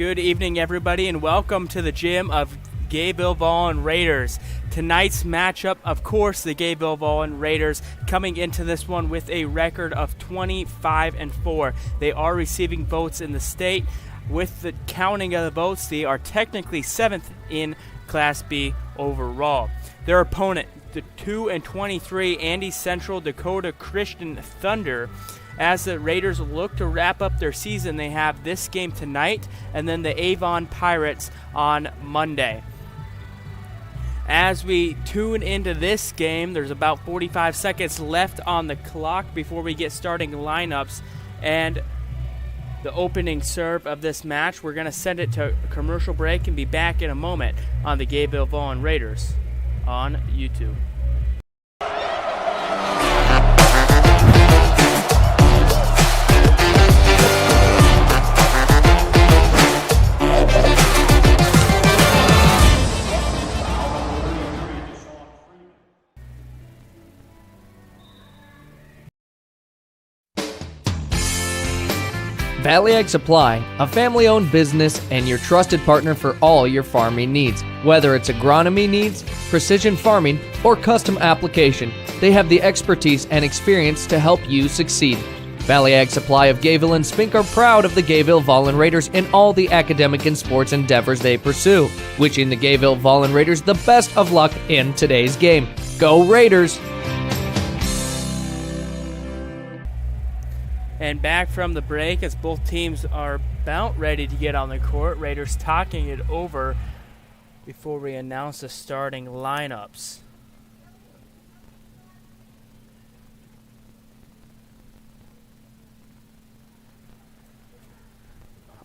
Good evening, everybody, and welcome to the gym of Gayville-Volin Raiders. Tonight's matchup, of course, the Gayville-Volin Raiders coming into this one with a record of 25-4. They are receiving votes in the state. With the counting of the votes, they are technically 7th in Class B overall. Their opponent, the 2-23 Andy Central Dakota Christian Thunder. As the Raiders look to wrap up their season, they have this game tonight and then the Avon Pirates on Monday. As we tune into this game, there's about 45 seconds left on the clock before we get starting lineups and the opening serve of this match. We're going to send it to a commercial break and be back in a moment on the Gayville-Volin Raiders on YouTube. Valley Ag Supply, a family-owned business and your trusted partner for all your farming needs. Whether it's agronomy needs, precision farming, or custom application, they have the expertise and experience to help you succeed. Valley Ag Supply of Gayville and Spink are proud of the Gayville-Volin Raiders in all the academic and sports endeavors they pursue, wishing the Gayville-Volin Raiders the best of luck in today's game. Go Raiders! And back from the break as both teams are about ready to get on the court. Raiders talking it over before we announce the starting lineups.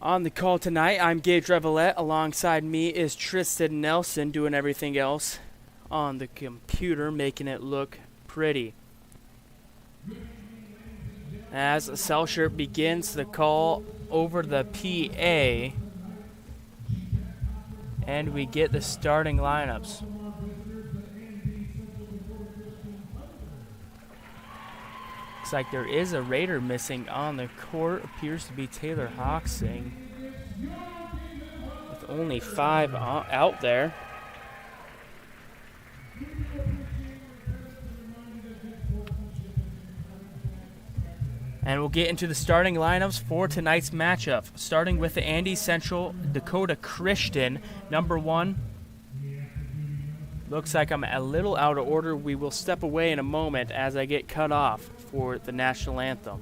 On the call tonight, I'm Gayville-Volin. Alongside me is Tristan Nelson doing everything else on the computer, making it look pretty. As Selshert begins the call over the PA, and we get the starting lineups. Looks like there is a Raider missing on the court. Appears to be Taylor Hoxing, with only 5 out there. And we'll get into the starting lineups for tonight's matchup, starting with the Andy Central Dakota Christian. Number 1. Looks like I'm a little out of order. We will step away in a moment as I get cut off for the national anthem.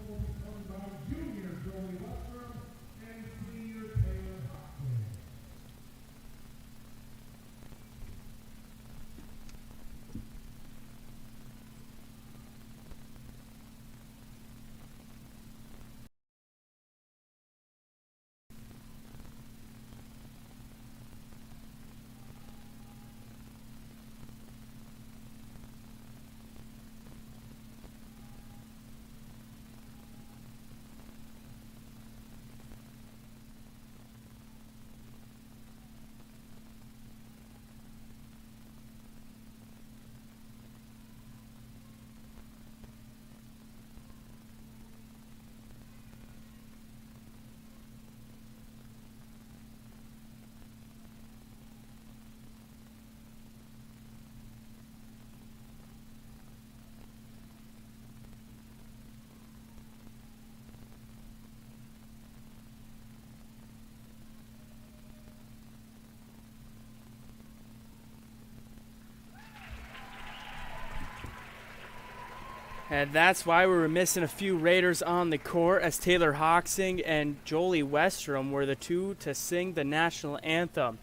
And that's why we were missing a few Raiders on the court, as Taylor Hoxing and Jolie Westrom were the two to sing the national anthem.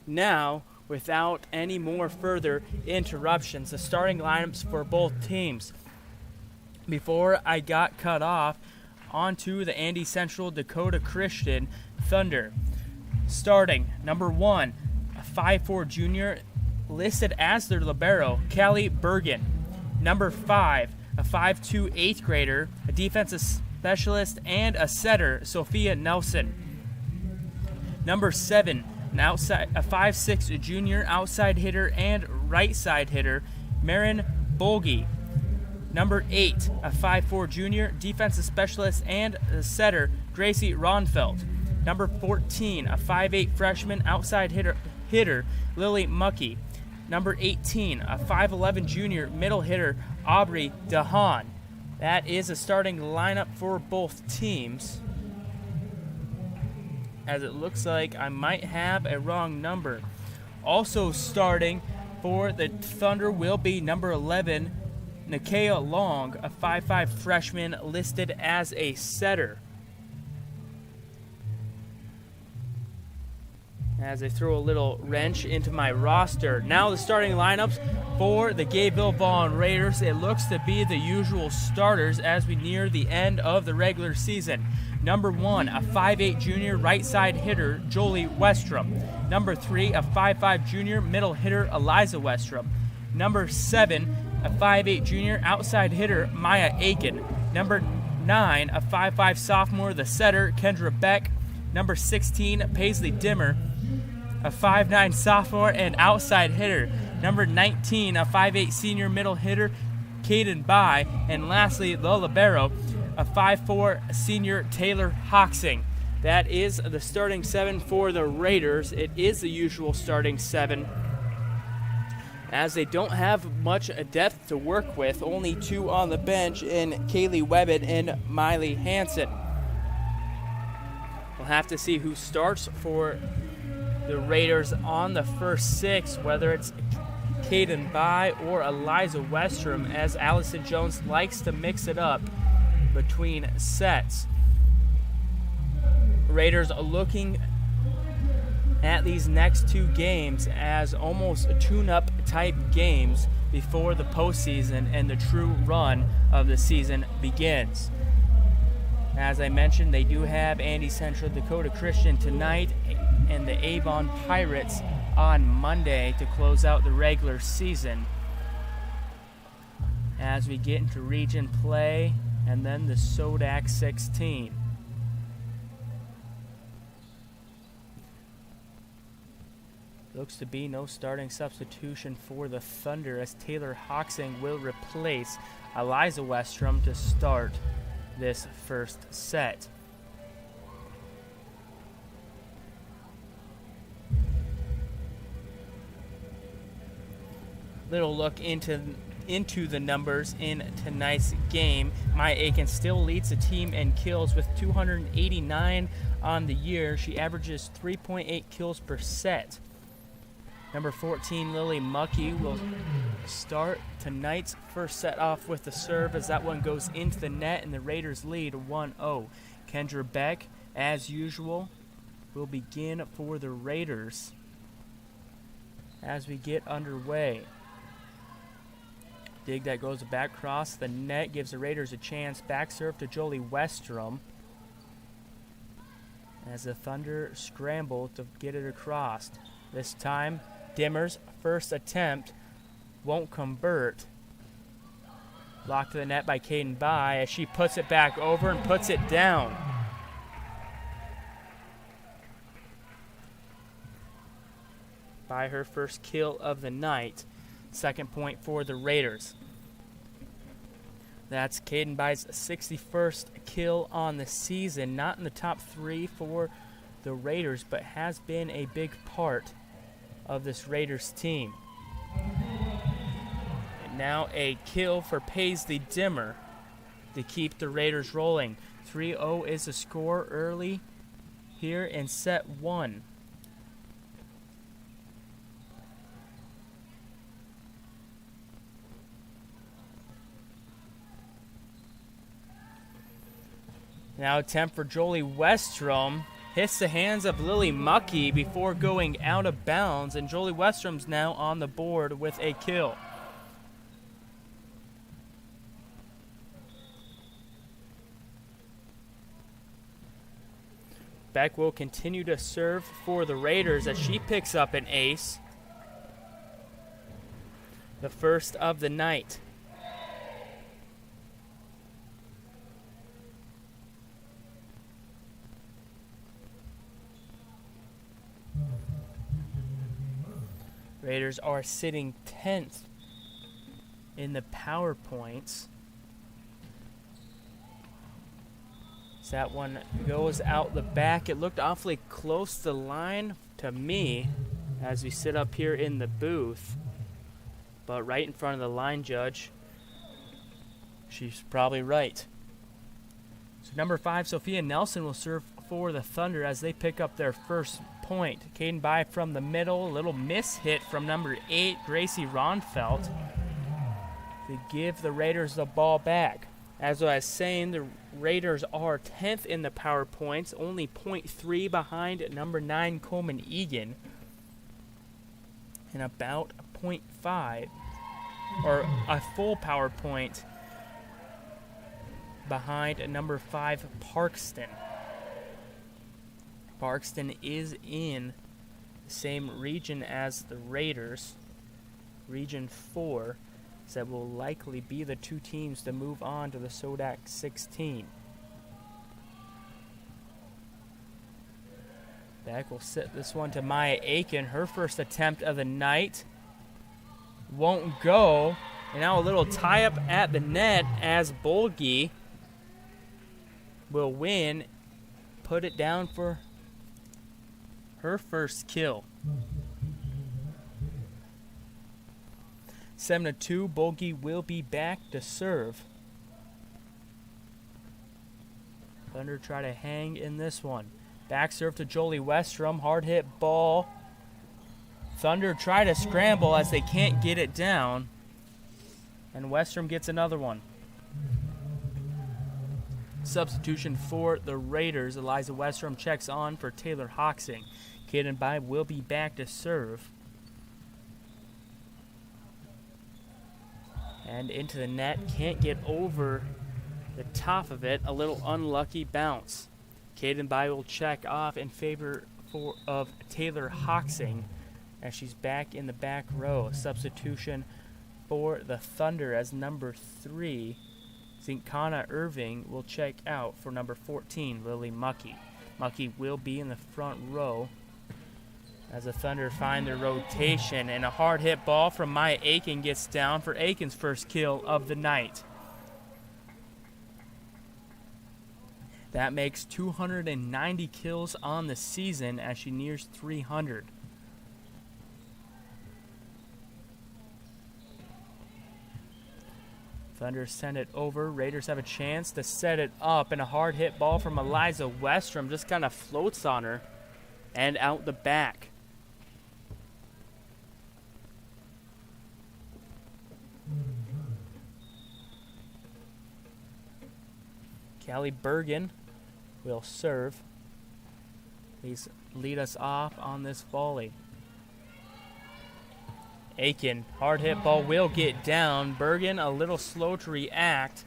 Now, without any more further interruptions, the starting lineups for both teams. Before I got cut off, onto the Andy Central Dakota Christian Thunder. Starting, number 1, a 5'4" junior listed as their libero, Callie Bergen. Number 5, a 5'2" 8th grader, a defensive specialist, and a setter, Sophia Nelson. Number 7, a 5'6" junior outside hitter and right side hitter, Marin Bolgi. Number 8, a 5'4" junior defensive specialist and a setter, Gracie Ronfeld. Number 14, a 5'8 freshman outside hitter Lily Muckey. Number 18, a 5'11 junior middle hitter Aubrey DeHaan. That is a starting lineup for both teams, as it looks like I might have a wrong number. Also starting for the Thunder will be number 11, Nakia Long, a 5'5 freshman listed as a setter. As I throw a little wrench into my roster. Now the starting lineups for the Gayville-Volin Raiders. It looks to be the usual starters as we near the end of the regular season. Number 1, a 5'8 junior right side hitter, Jolie Westrom. Number 3, a 5'5 junior middle hitter, Eliza Westrom. Number 7, a 5'8 junior outside hitter, Maya Aiken. Number 9, a 5'5 sophomore, the setter, Kendra Beck. Number 16, Paisley Dimmer, a 5'9 sophomore and outside hitter. Number 19, a 5'8 senior middle hitter, Caden Bai. And lastly, the libero, a 5'4 senior Taylor Hoxing. That is the starting 7 for the Raiders. It is the usual starting 7, as they don't have much depth to work with. Only 2 on the bench in Kaylee Webbin and Miley Hansen. We'll have to see who starts for the Raiders on the first 6, whether it's Caden Bai or Eliza Westrom, as Allison Jones likes to mix it up between sets. Raiders are looking at these next 2 games as almost tune-up type games before the postseason and the true run of the season begins. As I mentioned, they do have Andy Central Dakota Christian tonight and the Avon Pirates on Monday to close out the regular season. As we get into region play and then the Sodak 16. Looks to be no starting substitution for the Thunder, as Taylor Hoxing will replace Eliza Westrom to start this first set. Little look into the numbers in tonight's game. Maya Aiken still leads the team in kills with 289 on the year. She averages 3.8 kills per set. Number 14, Lily Muckey, will start tonight's first set off with the serve, as that one goes into the net and the Raiders lead 1-0. Kendra Beck, as usual, will begin for the Raiders as we get underway. Dig that goes back across the net, gives the Raiders a chance. Back serve to Jolie Westrom, as the Thunder scramble to get it across. This time, Dimmer's first attempt won't convert. Blocked to the net by Caden Bai, as she puts it back over and puts it down. By her first kill of the night. Second point for the Raiders. That's Caden Bai's 61st kill on the season. Not in the top 3 for the Raiders, but has been a big part of this Raiders team. And now a kill for Paisley Dimmer to keep the Raiders rolling. 3-0 is the score early here in set 1. Now attempt for Jolie Westrom. Hits the hands of Lily Muckey before going out of bounds, and Jolie Westrom's now on the board with a kill. Beck will continue to serve for the Raiders as she picks up an ace. The first of the night. Raiders are sitting 10th in the power points. As that one goes out the back. It looked awfully close to the line to me as we sit up here in the booth. But right in front of the line judge, she's probably right. So number 5, Sophia Nelson, will serve for the Thunder as they pick up their first point. Caden by from the middle. A little miss hit from number 8, Gracie Ronfelt, to give the Raiders the ball back. As I was saying, the Raiders are 10th in the power points, only 0.3 behind number 9, Coleman Egan, and about 0.5, or a full power point, behind number 5, Parkston. Parkston is in the same region as the Raiders, Region 4, so that will likely be the 2 teams to move on to the SODAC 16. Back will set this one to Maya Aiken. Her first attempt of the night won't go. And now a little tie-up at the net as Bolgi will win, put it down for her first kill. 7-2, Bolgi will be back to serve. Thunder try to hang in this one. Back serve to Jolie Westrom, hard hit ball. Thunder try to scramble as they can't get it down. And Westrom gets another one. Substitution for the Raiders. Eliza Westrom checks on for Taylor Hoxing. Kaden Bibe will be back to serve. And into the net. Can't get over the top of it. A little unlucky bounce. Kaden Bibe will check off in favor of Taylor Hoxing as she's back in the back row. Substitution for the Thunder as number 3, Zinkana Irving, will check out for number 14, Lily Muckey. Muckey will be in the front row as the Thunder find their rotation, and a hard hit ball from Maya Aiken gets down for Aiken's first kill of the night. That makes 290 kills on the season as she nears 300. Thunder send it over. Raiders have a chance to set it up, and a hard hit ball from Eliza Westrom just kind of floats on her and out the back. Callie Bergen will serve. Please lead us off on this volley. Aiken, hard hit ball will get down. Bergen a little slow to react.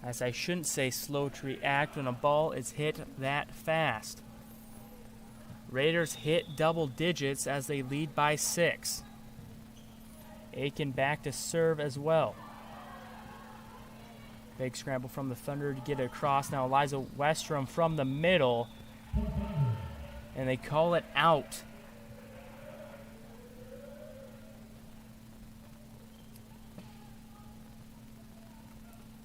As I shouldn't say slow to react when a ball is hit that fast. Raiders hit double digits as they lead by 6. Aiken back to serve as well. Big scramble from the Thunder to get it across. Now Eliza Westrom from the middle. And they call it out.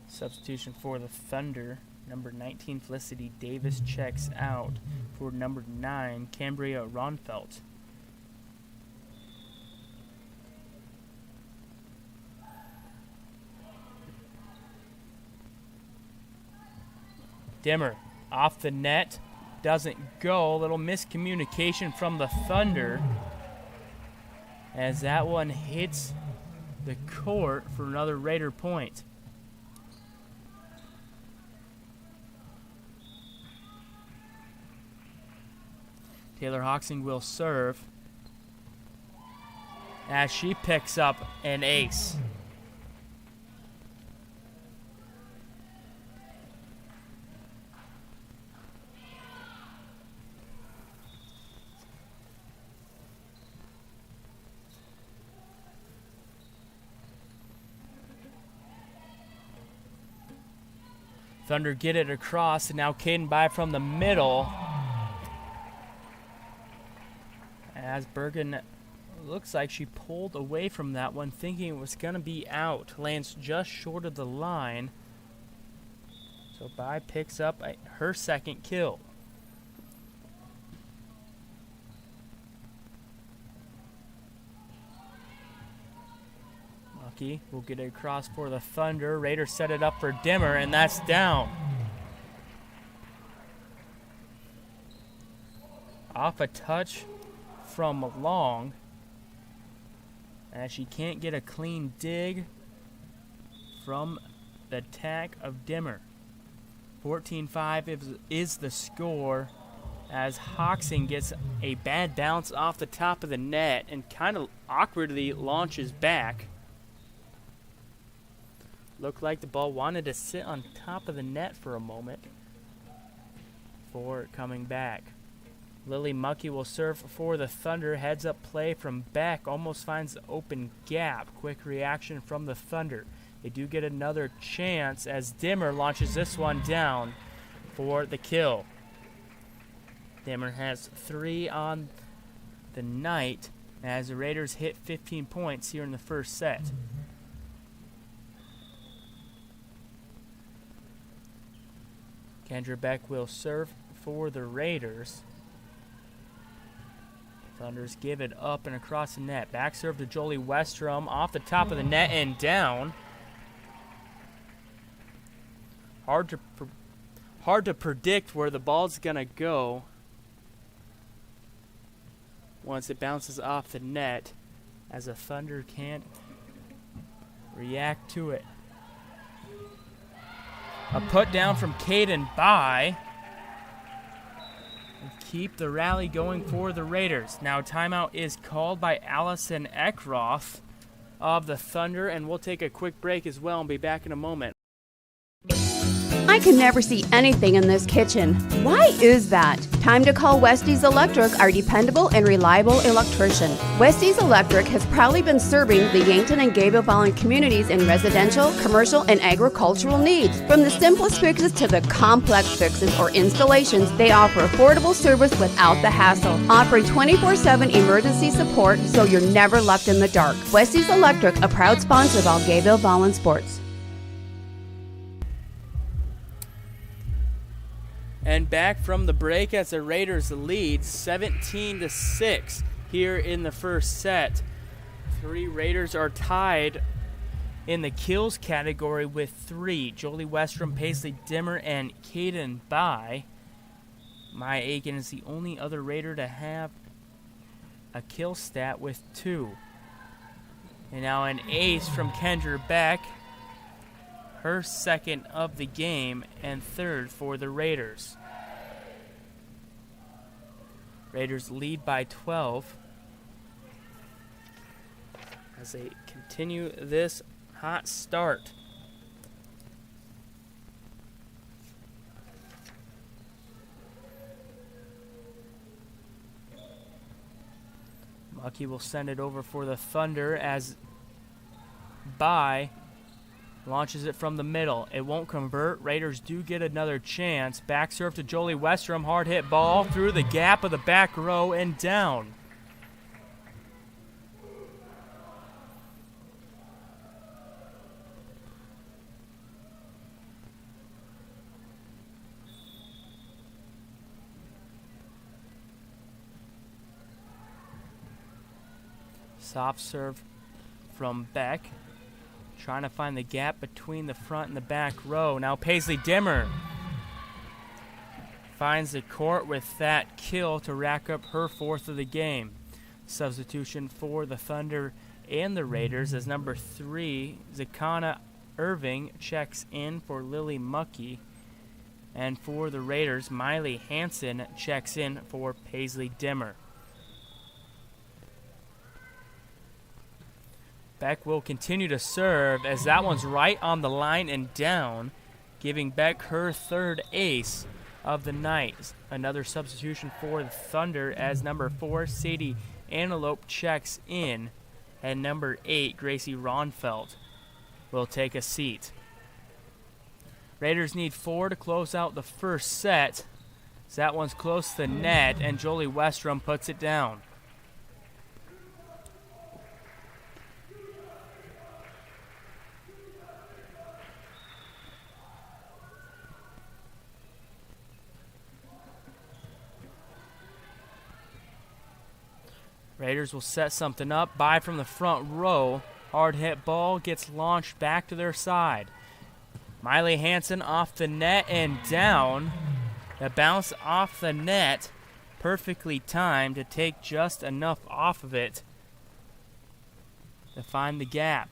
Substitution for the Thunder. Number 19, Felicity Davis checks out for number 9, Cambria Ronfelt. Dimmer off the net. Doesn't go. A little miscommunication from the Thunder as that one hits the court for another Raider point. Taylor Hoxing will serve as she picks up an ace. Thunder get it across, and now Caden by from the middle. As Bergen looks like she pulled away from that one, thinking it was going to be out. Lands just short of the line. So Bai picks up her second kill. Mucky will get it across for the Thunder. Raiders set it up for Dimmer, and that's down. Off a touch from Long, as she can't get a clean dig from the attack of Dimmer. 14-5 is the score, as Hoxing gets a bad bounce off the top of the net and kind of awkwardly launches back. Looked like the ball wanted to sit on top of the net for a moment before coming back. Lily Mucky will serve for the Thunder. Heads up play from Beck. Almost finds the open gap. Quick reaction from the Thunder. They do get another chance as Dimmer launches this one down for the kill. Dimmer has 3 on the night as the Raiders hit 15 points here in the first set. Kendra Beck will serve for the Raiders. Thunders give it up and across the net. Back serve to Jolie Westrom off the top of the net and down. Hard to predict where the ball's gonna go once it bounces off the net, as the Thunder can't react to it. A put down from Caden Bai. Keep the rally going for the Raiders. Now timeout is called by Allison Eckroth of the Thunder, and we'll take a quick break as well and be back in a moment. I can never see anything in this kitchen. Why is that? Time to call Westies Electric, our dependable and reliable electrician. Westies Electric has proudly been serving the Yankton and Gayville-Volin communities in residential, commercial, and agricultural needs. From the simplest fixes to the complex fixes or installations, they offer affordable service without the hassle, offering 24/7 emergency support so you're never left in the dark. Westies Electric, a proud sponsor of all Gayville-Volin sports. And back from the break as the Raiders lead 17-6 here in the first set. 3 Raiders are tied in the kills category with 3. Jolie Westrom, Paisley Dimmer, and Caden Bai. Maya Aiken is the only other Raider to have a kill stat with 2. And now an ace from Kendra Beck. Her second of the game and third for the Raiders. Raiders lead by 12 as they continue this hot start. Mucky will send it over for the Thunder as Bai launches it from the middle. It won't convert. Raiders do get another chance. Back serve to Jolie Westrom. Hard hit ball through the gap of the back row and down. Soft serve from Beck. Trying to find the gap between the front and the back row. Now Paisley Dimmer finds the court with that kill to rack up her 4th of the game. Substitution for the Thunder and the Raiders as number 3, Zakana Irving, checks in for Lily Mucky. And for the Raiders, Miley Hansen checks in for Paisley Dimmer. Beck will continue to serve as that one's right on the line and down, giving Beck her 3rd ace of the night. Another substitution for the Thunder as number 4, Sadie Antelope, checks in, and number 8, Gracie Ronfeld, will take a seat. Raiders need 4 to close out the first set. So that one's close to the net, and Jolie Westrom puts it down. Raiders will set something up. By from the front row. Hard hit ball gets launched back to their side. Miley Hansen off the net and down. The bounce off the net. Perfectly timed to take just enough off of it to find the gap.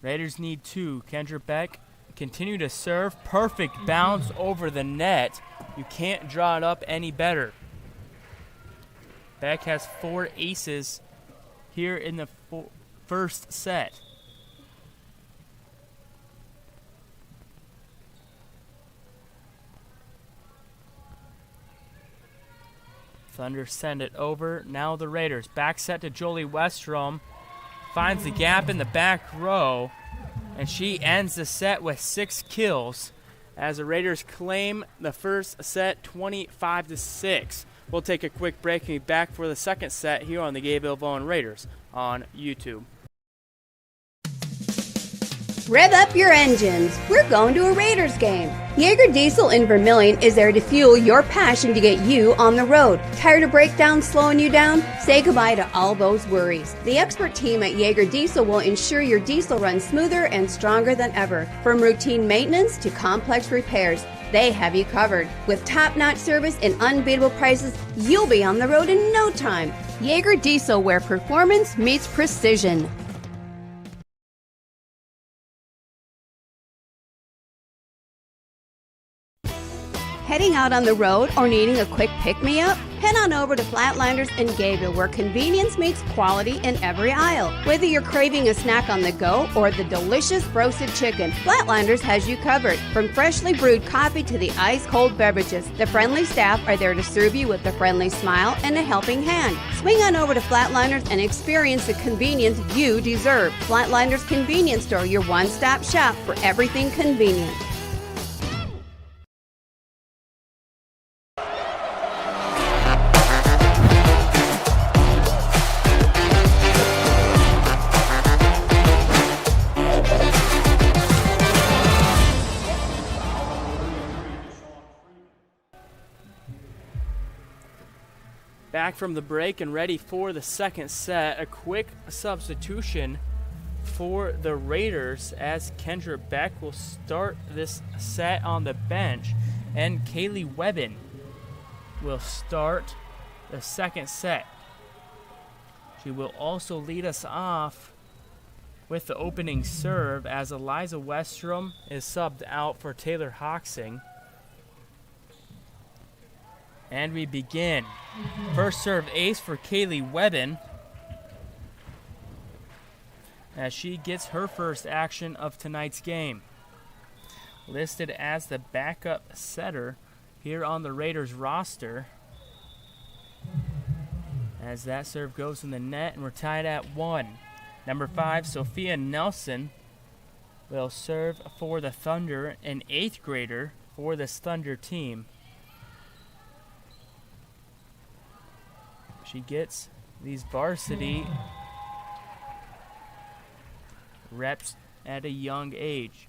Raiders need 2. Kendra Beck continue to serve. Perfect bounce over the net. You can't draw it up any better. Beck has 4 aces here in the first set. Thunder send it over. Now the Raiders. Back set to Jolie Westrom. Finds the gap in the back row. And she ends the set with 6 kills as the Raiders claim the first set 25-6. We'll take a quick break and be back for the second set here on the Gayville-Volin Raiders on YouTube. Rev up your engines. We're going to a Raiders game. Jaeger Diesel in Vermillion is there to fuel your passion to get you on the road. Tired of breakdowns slowing you down? Say goodbye to all those worries. The expert team at Jaeger Diesel will ensure your diesel runs smoother and stronger than ever. From routine maintenance to complex repairs, they have you covered. With top-notch service and unbeatable prices, you'll be on the road in no time. Jaeger Diesel, where performance meets precision. Heading out on the road or needing a quick pick-me-up? Head on over to Flatlanders in Gayville, where convenience meets quality in every aisle. Whether you're craving a snack on the go or the delicious roasted chicken, Flatlanders has you covered. From freshly brewed coffee to the ice-cold beverages, the friendly staff are there to serve you with a friendly smile and a helping hand. Swing on over to Flatlanders and experience the convenience you deserve. Flatlanders Convenience Store, your one-stop shop for everything convenient. Back from the break and ready for the second set. A quick substitution for the Raiders as Kendra Beck will start this set on the bench, and Kaylee Webbin will start the second set. She will also lead us off with the opening serve as Eliza Westrom is subbed out for Taylor Hoxing. And we begin. First serve ace for Kaylee Webbin as she gets her first action of tonight's game. Listed as the backup setter here on the Raiders roster. As that serve goes in the net and we're tied at 1. Number 5, Sophia Nelson will serve for the Thunder, an 8th grader for this Thunder team. She gets these varsity reps at a young age.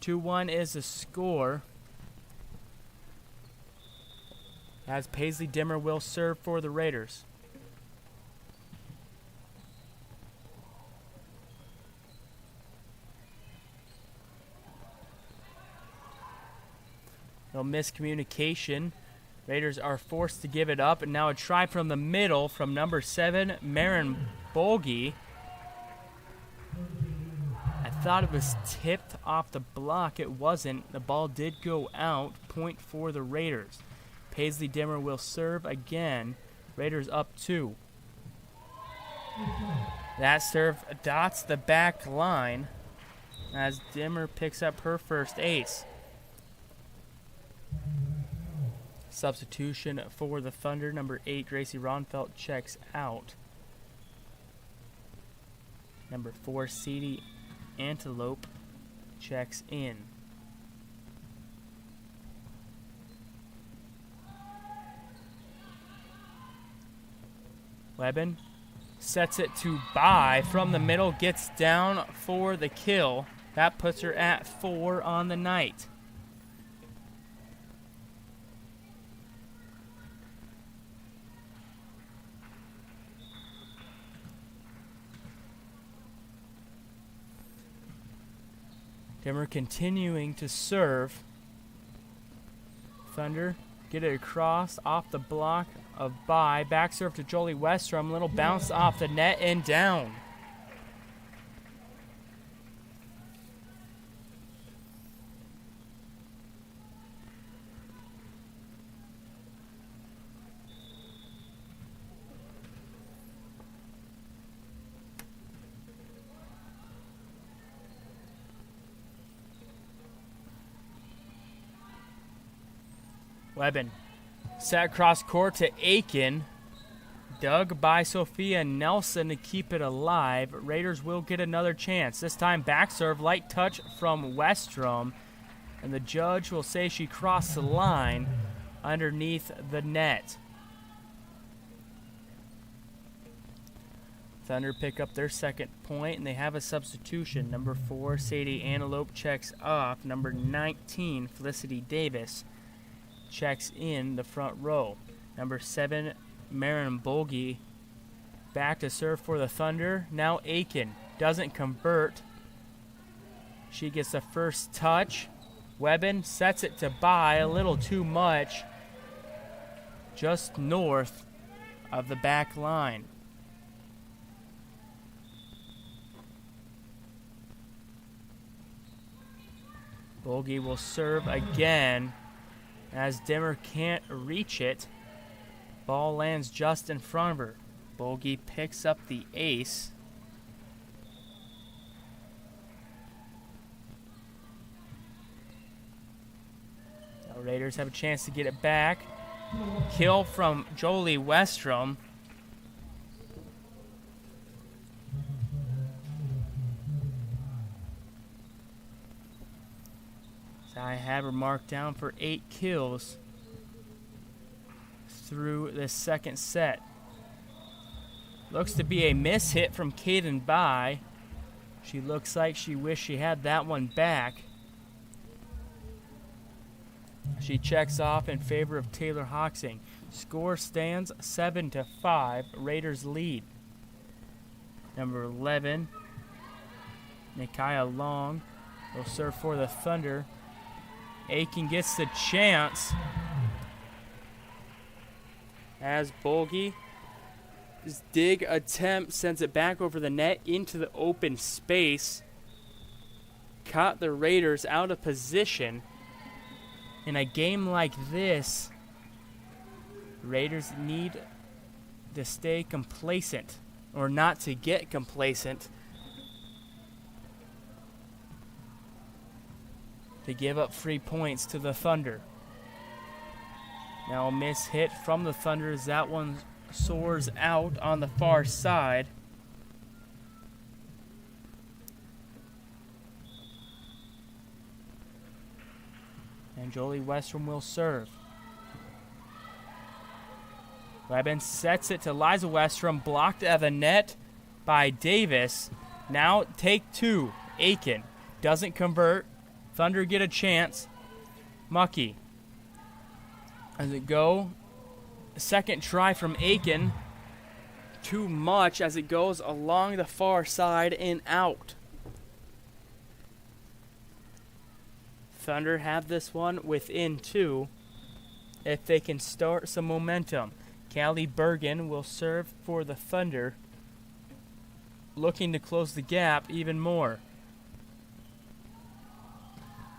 2-1 is the score as Paisley Dimmer will serve for the Raiders. No miscommunication. Raiders are forced to give it up, and now a try from the middle from number 7, Marin Bolgi. I thought it was tipped off the block. It wasn't. The ball did go out. Point for the Raiders. Paisley Dimmer will serve again. Raiders up 2. That serve dots the back line as Dimmer picks up her first ace. Substitution for the Thunder, number 8, Gracie Ronfelt checks out. Number 4, Sadie Antelope checks in. Webbin sets it to By from the middle, gets down for the kill. That puts her at 4 on the night. Dimmer continuing to serve. Thunder get it across off the block of Bai. Back serve to Jolie Westrom. Little bounce off the net and down. Webben set across court to Aiken. Dug by Sophia Nelson to keep it alive. Raiders will get another chance. This time back serve, light touch from Westrom. And the judge will say she crossed the line underneath the net. Thunder pick up their second point, and they have a substitution. Number 4, Sadie Antelope checks off. Number 19, Felicity Davis checks in the front row. Number 7, Marin Bolgi back to serve for the Thunder. Now Aiken doesn't convert. She gets the first touch. Webben sets it to Bai, a little too much, just north of the back line. Bolgi will serve again. As Dimmer can't reach it, ball lands just in front of her. Bolgi picks up the ace. Now Raiders have a chance to get it back. Kill from Jolie Westrom. I have her marked down for 8 kills through the second set. Looks to be a miss hit from Kaden Bai. She looks like she wished she had that one back. She checks off in favor of Taylor Hoxing. Score stands 7-5. Raiders lead. Number 11, Nikia Long will serve for the Thunder. Aiken gets the chance as Bolgi's dig attempt sends it back over the net into the open space. Caught the Raiders out of position. In a game like this, Raiders need to stay complacent, or not to get complacent, to give up free points to the Thunder. Now a miss hit from the Thunder as that one soars out on the far side. And Jolie Westrom will serve. Webben sets it to Liza Westrom, blocked at the net by Davis. Now take 2. Aiken doesn't convert. Thunder get a chance. Mucky. As it go. Second try from Aiken. Too much as it goes along the far side and out. Thunder have this one within 2 if they can start some momentum. Callie Bergen will serve for the Thunder, looking to close the gap even more.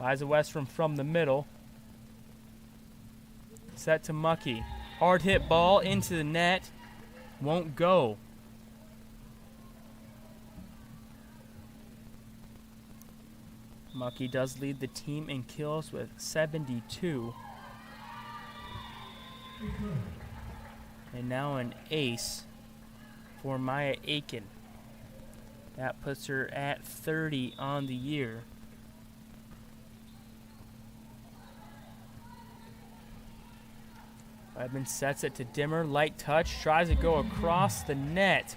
Liza Westrom from the middle. Set to Mucky. Hard hit ball into the net. Won't go. Mucky does lead the team in kills with 72. And now an ace for Maya Aiken. That puts her at 30 on the year. Webben sets it to Dimmer. Light touch. Tries to go across the net.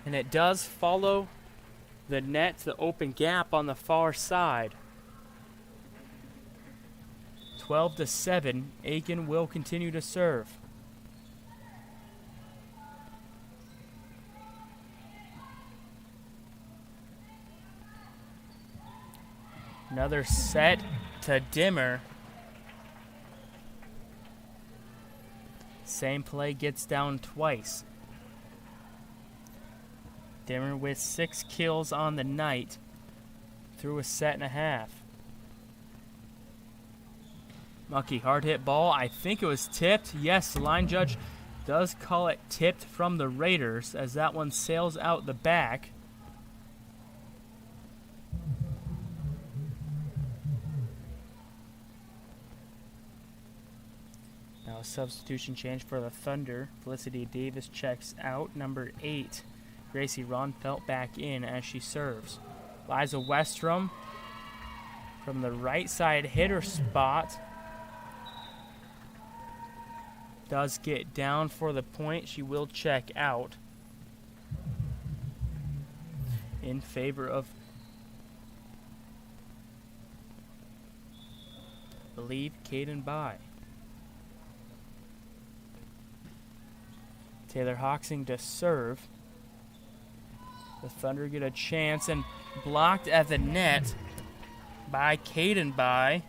And it does follow the net to the open gap on the far side. 12-7. Aiken will continue to serve. Another set to Dimmer. Same play gets down twice. Dimmer with 6 kills on the night through a set and a half. Mucky, hard hit ball. I think it was tipped. Yes, the line judge does call it tipped from the Raiders as that one sails out the back. Now a substitution change for the Thunder. Felicity Davis checks out. Number 8, Gracie Ronfelt back in as she serves. Liza Westrom from the right side hitter spot does get down for the point. She will check out in favor of, I believe, Caden By. Taylor Hoxing to serve. The Thunder get a chance and blocked at the net by Caden By.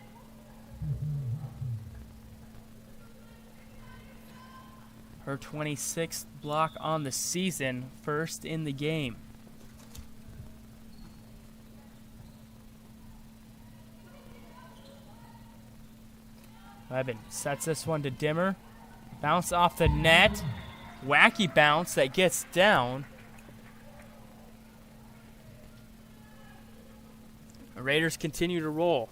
Her 26th block on the season, first in the game. Webben sets this one to Dimmer. Bounce off the net. Wacky bounce that gets down. The Raiders continue to roll.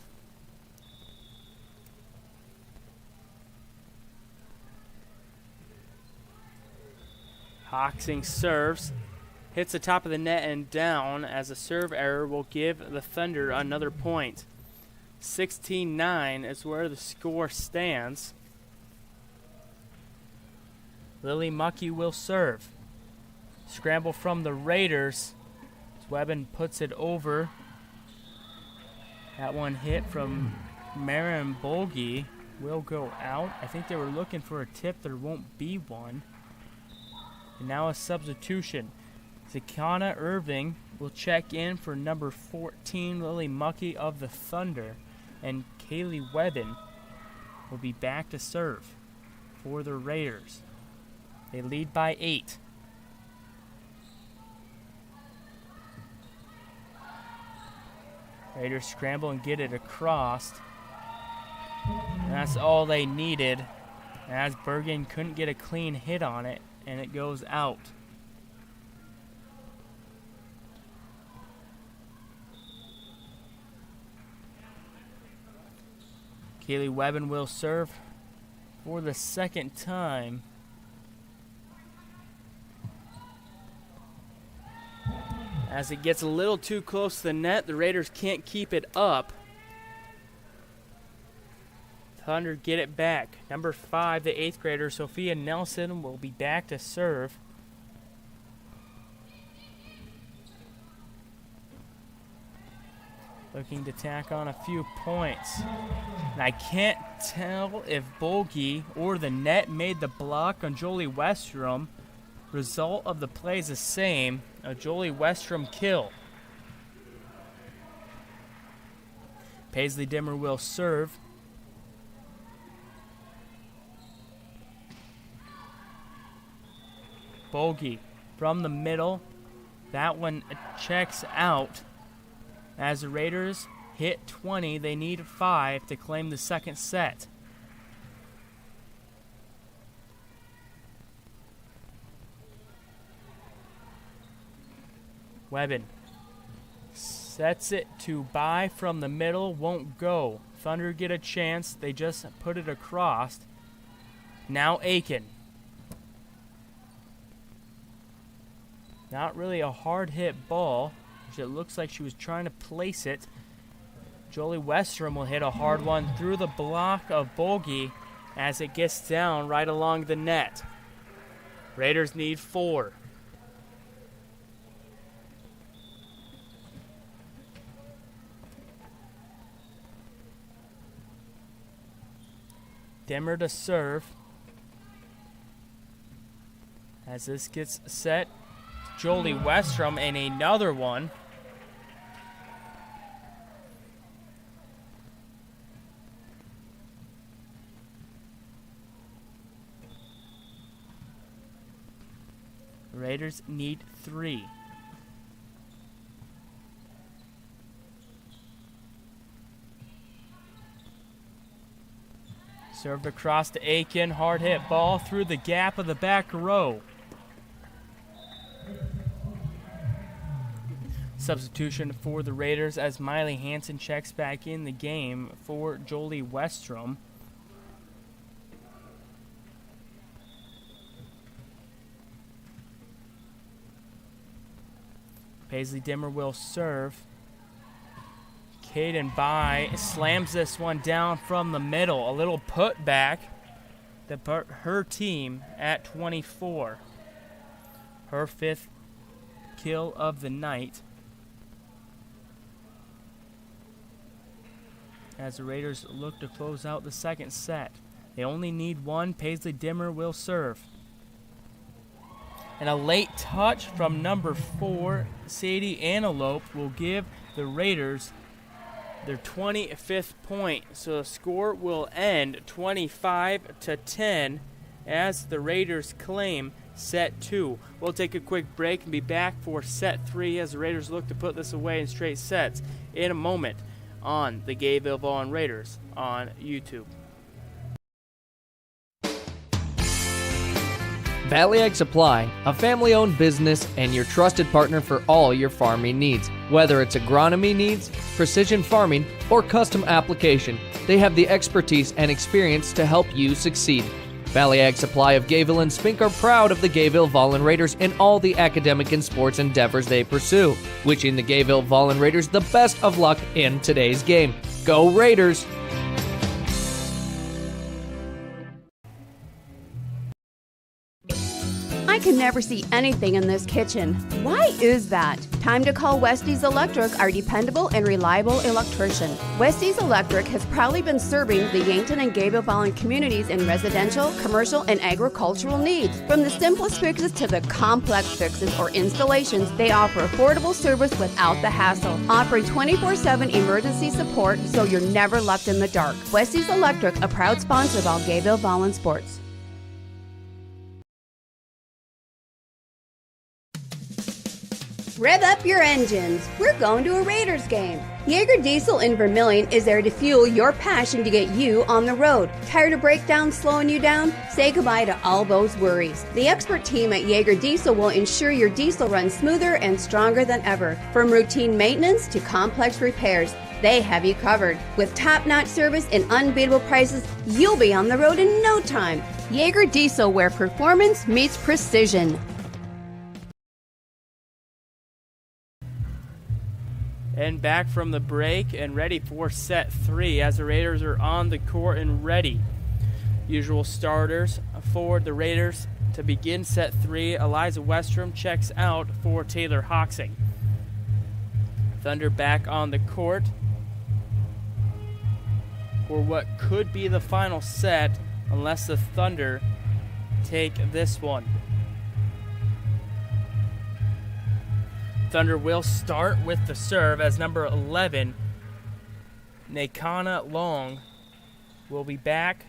Hoxing serves, hits the top of the net and down as a serve error will give the Thunder another point. 16-9 is where the score stands. Lily Mucky will serve. Scramble from the Raiders. Webben puts it over. That one hit from Marin Bolgi will go out. I think they were looking for a tip. There won't be one. And now a substitution. Zakana Irving will check in for number 14, Lily Mucky of the Thunder. And Kaylee Webben will be back to serve for the Raiders. They lead by 8. Raiders scramble and get it across. And that's all they needed, as Bergen couldn't get a clean hit on it, and it goes out. Kaylee Webben will serve for the second time. As it gets a little too close to the net, the Raiders can't keep it up. Thunder get it back. Number 5, the 8th grader, Sophia Nelson, will be back to serve. Looking to tack on a few points. And I can't tell if Bolgi or the net made the block on Jolie Westrom. Result of the play is the same. A Jolie Westrom kill. Paisley Dimmer will serve. Bolgi from the middle. That one checks out. As the Raiders hit 20, they need 5 to claim the second set. Webben sets it to By from the middle, won't go. Thunder get a chance, they just put it across. Now Aiken. Not really a hard hit ball. It looks like she was trying to place it. Jolie Westrom will hit a hard one through the block of Bolgi as it gets down right along the net. Raiders need 4. Dimmer to serve. As this gets set, Jolie Westrom and another one. Raiders need 3. Served across to Aiken. Hard hit ball through the gap of the back row. Substitution for the Raiders as Miley Hansen checks back in the game for Jolie Westrom. Paisley Dimmer will serve. Caden Bai slams this one down from the middle. A little put back to put her team at 24. Her 5th kill of the night. As the Raiders look to close out the second set. They only need 1. Paisley Dimmer will serve. And a late touch from number 4, Sadie Antelope, will give the Raiders their 25th point. So the score will end 25-10 as the Raiders claim set 2. We'll take a quick break and be back for set 3 as the Raiders look to put this away in straight sets in a moment on the Gayville-Volin Raiders on YouTube. Valley Ag Supply, a family-owned business and your trusted partner for all your farming needs. Whether it's agronomy needs, precision farming, or custom application, they have the expertise and experience to help you succeed. Valley Ag Supply of Gayville and Spink are proud of the Gayville-Volin Raiders in all the academic and sports endeavors they pursue, wishing the Gayville-Volin Raiders the best of luck in today's game. Go Raiders! I can never see anything in this kitchen. Why is that? Time to call Westie's Electric, our dependable and reliable electrician. Westie's Electric has proudly been serving the Yankton and Gayville-Volin communities in residential, commercial, and agricultural needs. From the simplest fixes to the complex fixes or installations, they offer affordable service without the hassle, offering 24/7 emergency support so you're never left in the dark. Westie's Electric, a proud sponsor of all Gayville-Volin sports. Rev up your engines. We're going to a Raiders game. Jaeger Diesel in Vermillion is there to fuel your passion to get you on the road. Tired of breakdowns slowing you down? Say goodbye to all those worries. The expert team at Jaeger Diesel will ensure your diesel runs smoother and stronger than ever. From routine maintenance to complex repairs, they have you covered. With top-notch service and unbeatable prices, you'll be on the road in no time. Jaeger Diesel, where performance meets precision. And back from the break and ready for set 3 as the Raiders are on the court and ready. Usual starters for the Raiders to begin set 3. Eliza Westrom checks out for Taylor Hoxing. Thunder back on the court for what could be the final set unless the Thunder take this one. Thunder will start with the serve as number 11, Nakana Long, will be back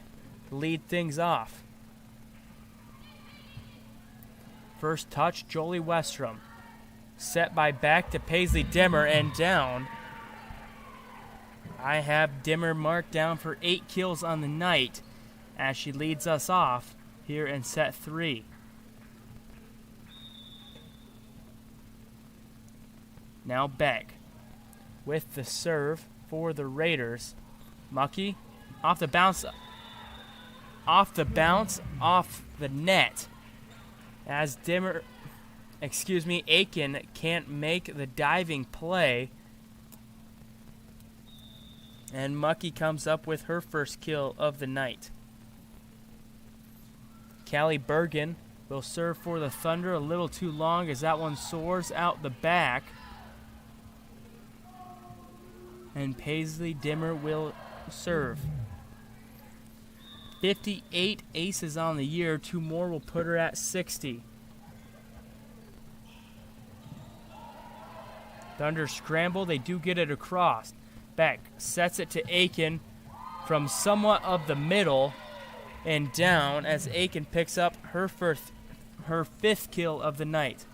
to lead things off. First touch, Jolie Westrom. Set by back to Paisley Dimmer and down. I have Dimmer marked down for 8 kills on the night as she leads us off here in set 3. Now Beck with the serve for the Raiders. Mucky off the bounce, off the net. As Aiken can't make the diving play. And Mucky comes up with her first kill of the night. Callie Bergen will serve for the Thunder a little too long as that one soars out the back. And Paisley Dimmer will serve. 58 aces on the year. 2 more will put her at 60. Thunder scramble. They do get it across. Beck sets it to Aiken from somewhat of the middle and down as Aiken picks up her her 5th kill of the night.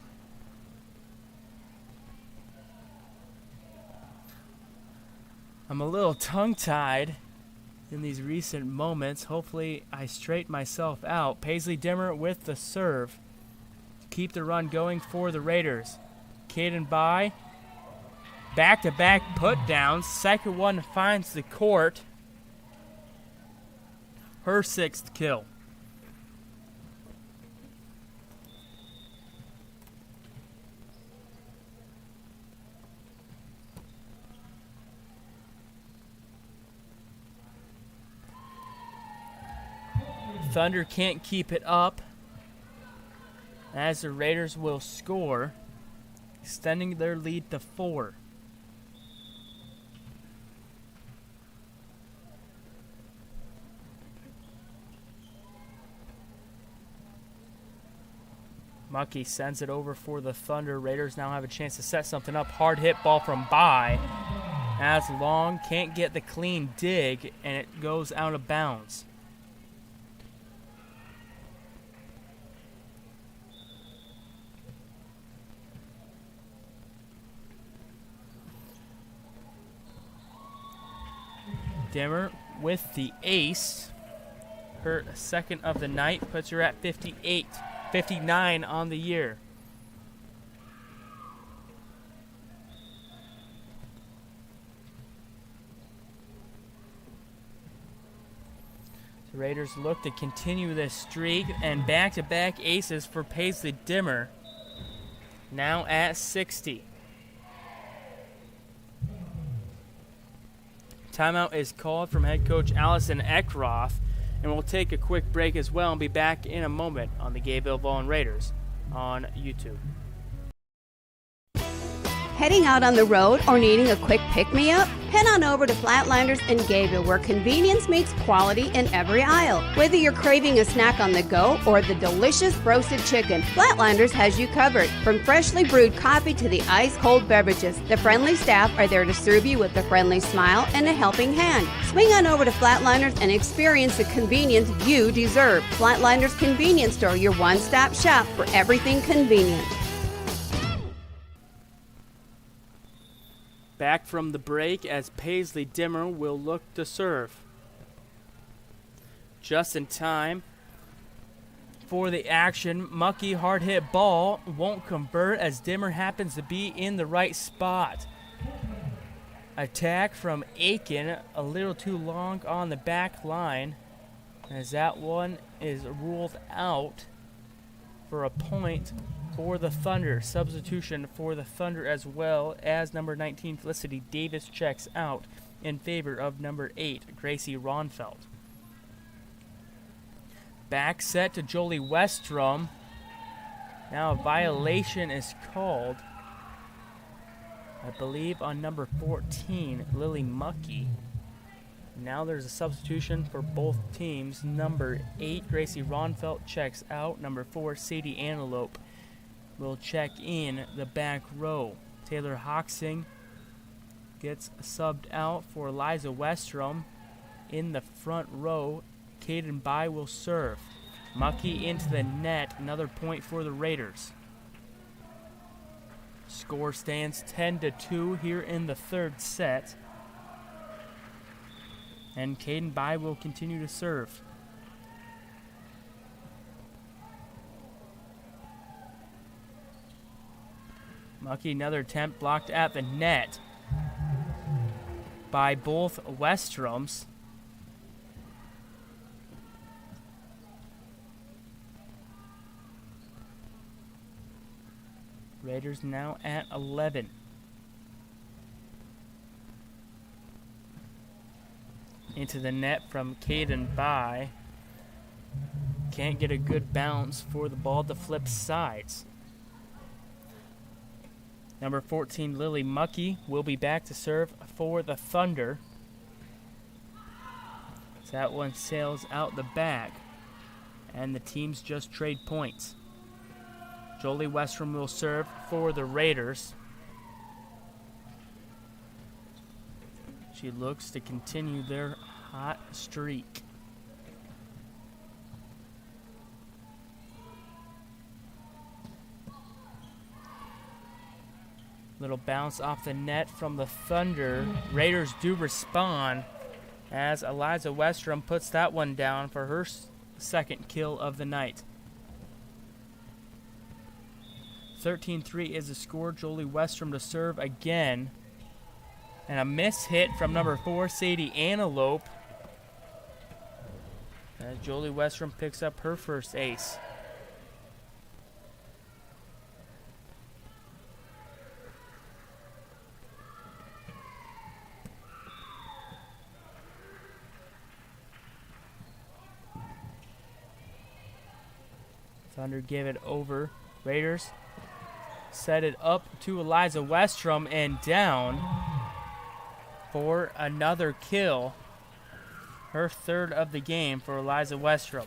I'm a little tongue-tied in these recent moments. Hopefully I straighten myself out. Paisley Dimmer with the serve. Keep the run going for the Raiders. Caden by. Back-to-back put-downs. Second one finds the court. Her 6th kill. Thunder can't keep it up as the Raiders will score, extending their lead to 4. Mucky sends it over for the Thunder. Raiders now have a chance to set something up. Hard hit ball from By. As Long can't get the clean dig, and it goes out of bounds. Dimmer with the ace. Her 2nd of the night puts her at 59 on the year. The Raiders look to continue this streak, and back-to-back aces for Paisley Dimmer. Now at 60. Timeout is called from head coach Allison Eckroth, and we'll take a quick break as well and be back in a moment on the Gayville-Volin Raiders on YouTube. Heading out on the road or needing a quick pick-me-up? Head on over to Flatlanders in Gayville, where convenience meets quality in every aisle. Whether you're craving a snack on the go or the delicious roasted chicken, Flatlanders has you covered. From freshly brewed coffee to the ice-cold beverages, the friendly staff are there to serve you with a friendly smile and a helping hand. Swing on over to Flatlanders and experience the convenience you deserve. Flatlanders Convenience Store, your one-stop shop for everything convenient. Back from the break as Paisley Dimmer will look to serve. Just in time for the action. Mucky hard hit ball won't convert as Dimmer happens to be in the right spot. Attack from Aiken, a little too long on the back line, as that one is ruled out for a point for the Thunder. Substitution for the Thunder as well, as number 19 Felicity Davis checks out in favor of number 8 Gracie Ronfeld. Back set to Jolie Westrom. Now a violation is called, I believe, on number 14 Lily Mucky. Now there's a substitution for both teams. Number 8 Gracie Ronfeld checks out. Number 4 Sadie Antelope will check in the back row. Taylor Hoxing gets subbed out for Eliza Westrom. In the front row, Caden By will serve. Mucky into the net, another point for the Raiders. Score stands 10-2 here in the third set. And Caden By will continue to serve. Mucky, another attempt blocked at the net by both Westroms. Raiders now at 11. Into the net from Caden By. Can't get a good bounce for the ball to flip sides. Number 14, Lily Mucky, will be back to serve for the Thunder. So that one sails out the back, and the teams just trade points. Jolie Westrom will serve for the Raiders. She looks to continue their hot streak. Little bounce off the net from the Thunder. Raiders do respond as Eliza Westrom puts that one down for her second kill of the night. 13-3 is the score. Jolie Westrom to serve again. And a miss hit from number 4, Sadie Antelope. As Jolie Westrom picks up her first ace. Thunder give it over. Raiders set it up to Eliza Westrom and down for another kill. Her third of the game for Eliza Westrom.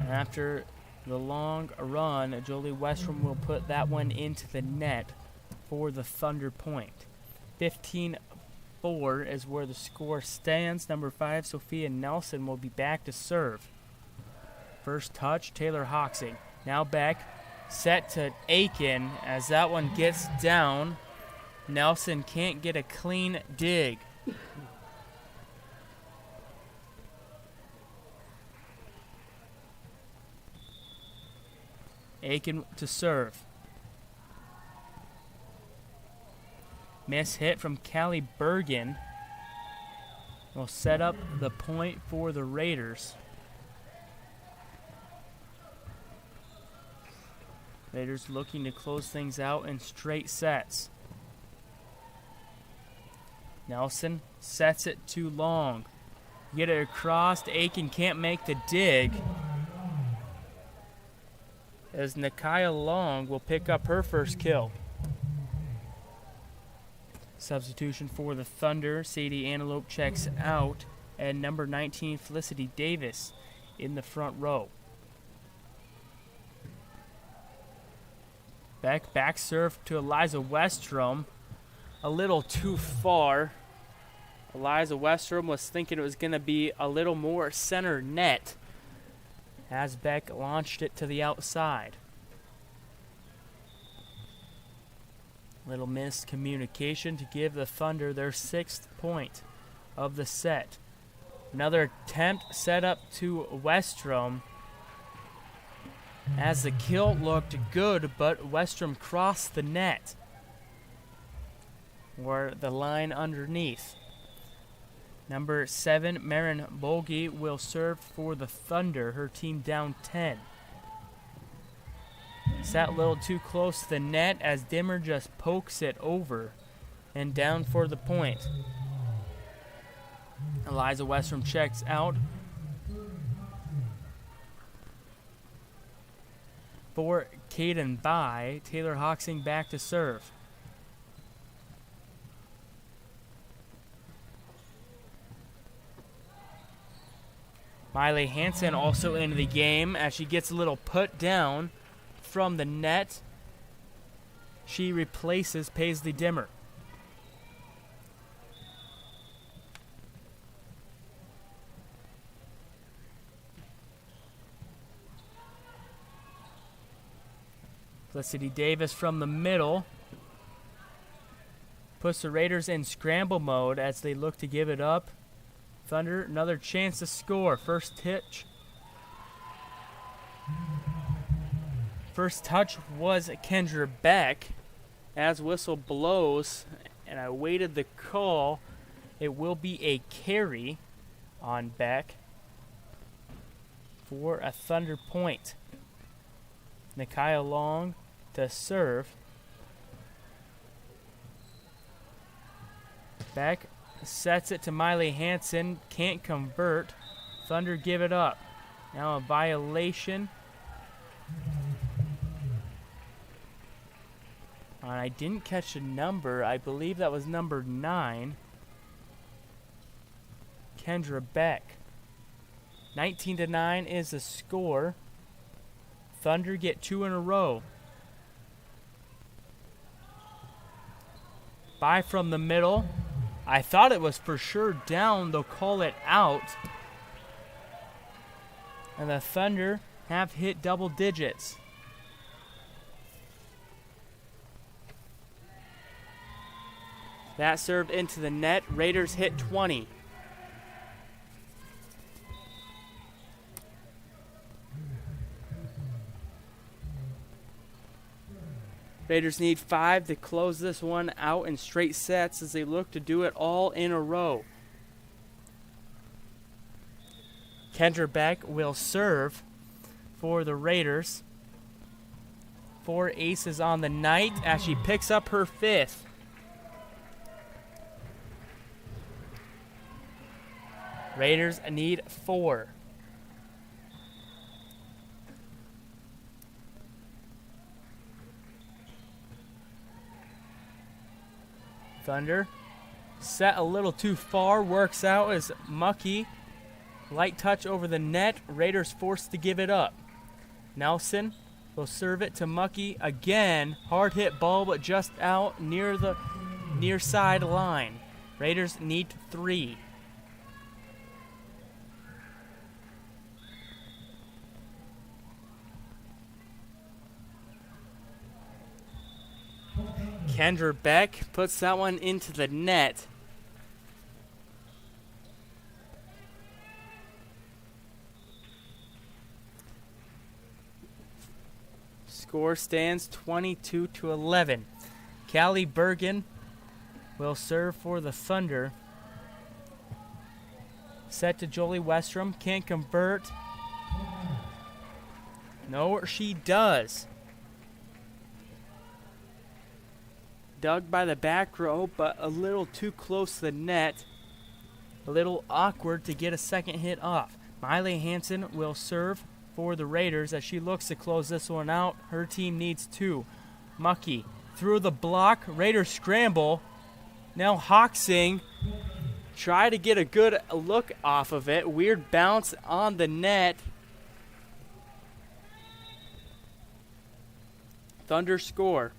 And after the long run, Jolie Westrom will put that one into the net for the Thunder point. 15-4 is where the score stands. Number 5, Sophia Nelson, will be back to serve. First touch, Taylor Hoxing. Now back, set to Aiken as that one gets down. Nelson can't get a clean dig. Aiken to serve. Miss hit from Callie Bergen will set up the point for the Raiders. Raiders looking to close things out in straight sets. Nelson sets it too long. Get it across. Aiken can't make the dig. As Nakia Long will pick up her first kill. Substitution for the Thunder. Sadie Antelope checks out. And number 19, Felicity Davis in the front row. Back serve to Eliza Westrom. A little too far. Eliza Westrom was thinking it was going to be a little more center net as Beck launched it to the outside. Little miscommunication to give the Thunder their 6th point of the set. Another attempt set up to Westrom as the kill looked good, but Westrom crossed the net or the line underneath. Number 7, Marin Bolgi, will serve for the Thunder, her team down 10. Sat a little too close to the net as Dimmer just pokes it over and down for the point. Eliza Westrom checks out. For Caden By, Taylor Hoxing back to serve. Miley Hansen also into the game as she gets a little put down from the net. She replaces Paisley Dimmer. Felicity Davis from the middle puts the Raiders in scramble mode as they look to give it up. Thunder, another chance to score. First touch was Kendra Beck. As whistle blows, and I waited the call, it will be a carry on Beck for a Thunder point. Nakia Long to serve. Beck sets it to Miley Hansen. Can't convert. Thunder give it up. Now a violation. I didn't catch a number. I believe that was number 9. Kendra Beck. 19-9 is the score. Thunder get 2 in a row. By from the middle. I thought it was for sure down. They'll call it out. And the Thunder have hit double digits. That served into the net. Raiders hit 20. Raiders need 5 to close this one out in straight sets as they look to do it all in a row. Kendra Beck will serve for the Raiders. 4 aces on the night as she picks up her 5th. Raiders need 4. Thunder set a little too far, works out as Mucky. Light touch over the net. Raiders forced to give it up. Nelson will serve it to Mucky again. Hard hit ball, but just out near the near side line. Raiders need 3. Kendra Beck puts that one into the net. Score stands 22-11. Callie Bergen will serve for the Thunder. Set to Jolie Westrom. Can't convert. No, she does. Dug by the back row, but a little too close to the net. A little awkward to get a second hit off. Miley Hansen will serve for the Raiders as she looks to close this one out. Her team needs 2. Mucky through the block. Raiders scramble. Now Hoxing try to get a good look off of it. Weird bounce on the net. Thunder score.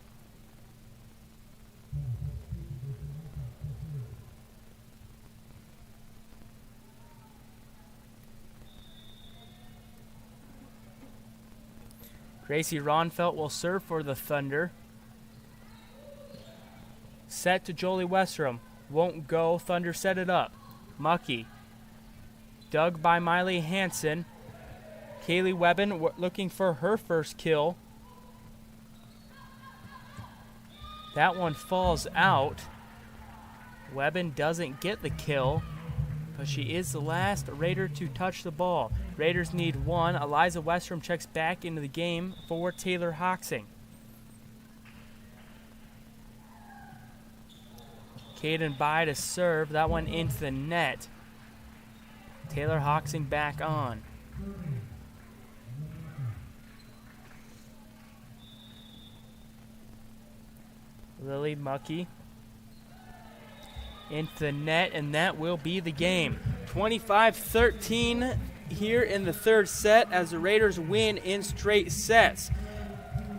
Gracie Ronfelt will serve for the Thunder. Set to Jolie Westrom. Won't go. Thunder set it up. Mucky. Dug by Miley Hansen. Kaylee Webben looking for her first kill. That one falls out. Webben doesn't get the kill, but she is the last Raider to touch the ball. Raiders need 1. Eliza Westrom checks back into the game for Taylor Hoxing. Caden By to serve. That one into the net. Taylor Hoxing back on. Lily Mucky into the net, and that will be the game. 25-13 here in the third set as the Raiders win in straight sets.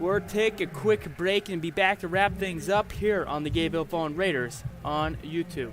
We'll take a quick break and be back to wrap things up here on the Gayville-Volin Raiders on YouTube.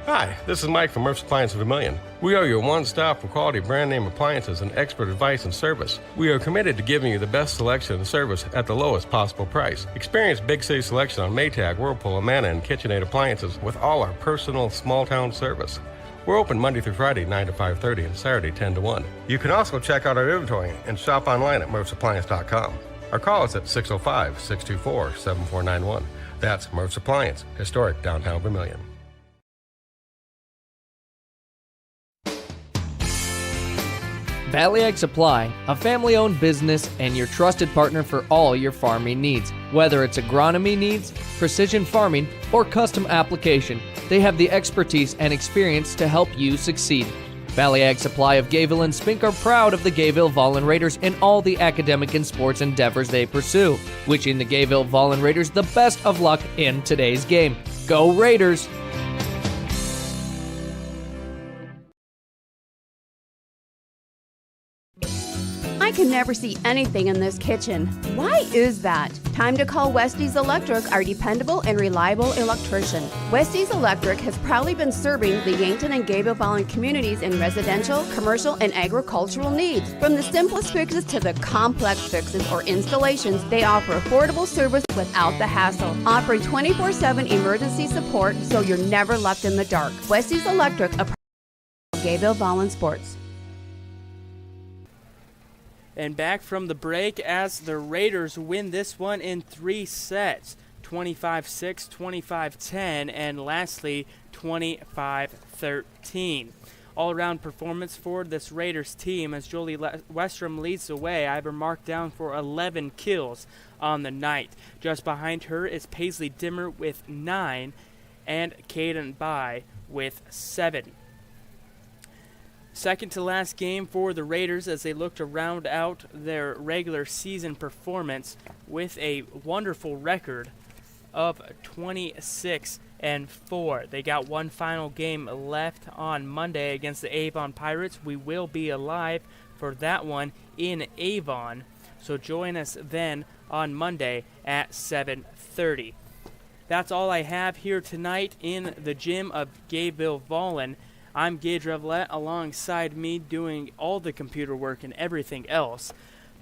Hi, this is Mike from Murph's Appliance of Vermilion. We are your one-stop for quality brand name appliances and expert advice and service. We are committed to giving you the best selection and service at the lowest possible price. Experience Big City selection on Maytag, Whirlpool, Amana, and KitchenAid appliances with all our personal small-town service. We're open Monday through Friday, 9 to 5:30, and Saturday, 10 to 1. You can also check out our inventory and shop online at murphsappliance.com. Or call us at 605-624-7491. That's Murph's Appliance, historic downtown Vermilion. Valley Ag Supply, a family-owned business and your trusted partner for all your farming needs. Whether it's agronomy needs, precision farming, or custom application, they have the expertise and experience to help you succeed. Valley Ag Supply of Gayville and Spink are proud of the Gayville-Volin Raiders and all the academic and sports endeavors they pursue. Wishing the Gayville-Volin Raiders the best of luck in today's game. Go Raiders! I I can never see anything in this kitchen. Why is that? Time to call Westie's Electric, our dependable and reliable electrician. Westie's Electric has proudly been serving the Yankton and Gayville-Volin communities in residential, commercial, and agricultural needs. From the simplest fixes to the complex fixes or installations, they offer affordable service without the hassle. Offering 24/7 emergency support so you're never left in the dark. Westie's Electric, a Gayville-Volin Sports. And back from the break as the Raiders win this one in 3 sets, 25-6, 25-10, and lastly 25-13. All-around performance for this Raiders team as Jolie Westrom leads the way. I have her marked down for 11 kills on the night. Just behind her is Paisley Dimmer with 9 and Caden Bai with 7. Second to last game for the Raiders as they look to round out their regular season performance with a wonderful record of 26-4. They got one final game left on Monday against the Avon Pirates. We will be alive for that one in Avon, so join us then on Monday at 7:30. That's all I have here tonight in the gym of Gayville-Volin. I'm Gage Revelette. Alongside me doing all the computer work and everything else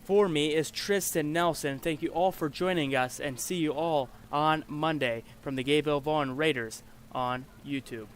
for me is Tristan Nelson. Thank you all for joining us and see you all on Monday from the Gayville-Volin Raiders on YouTube.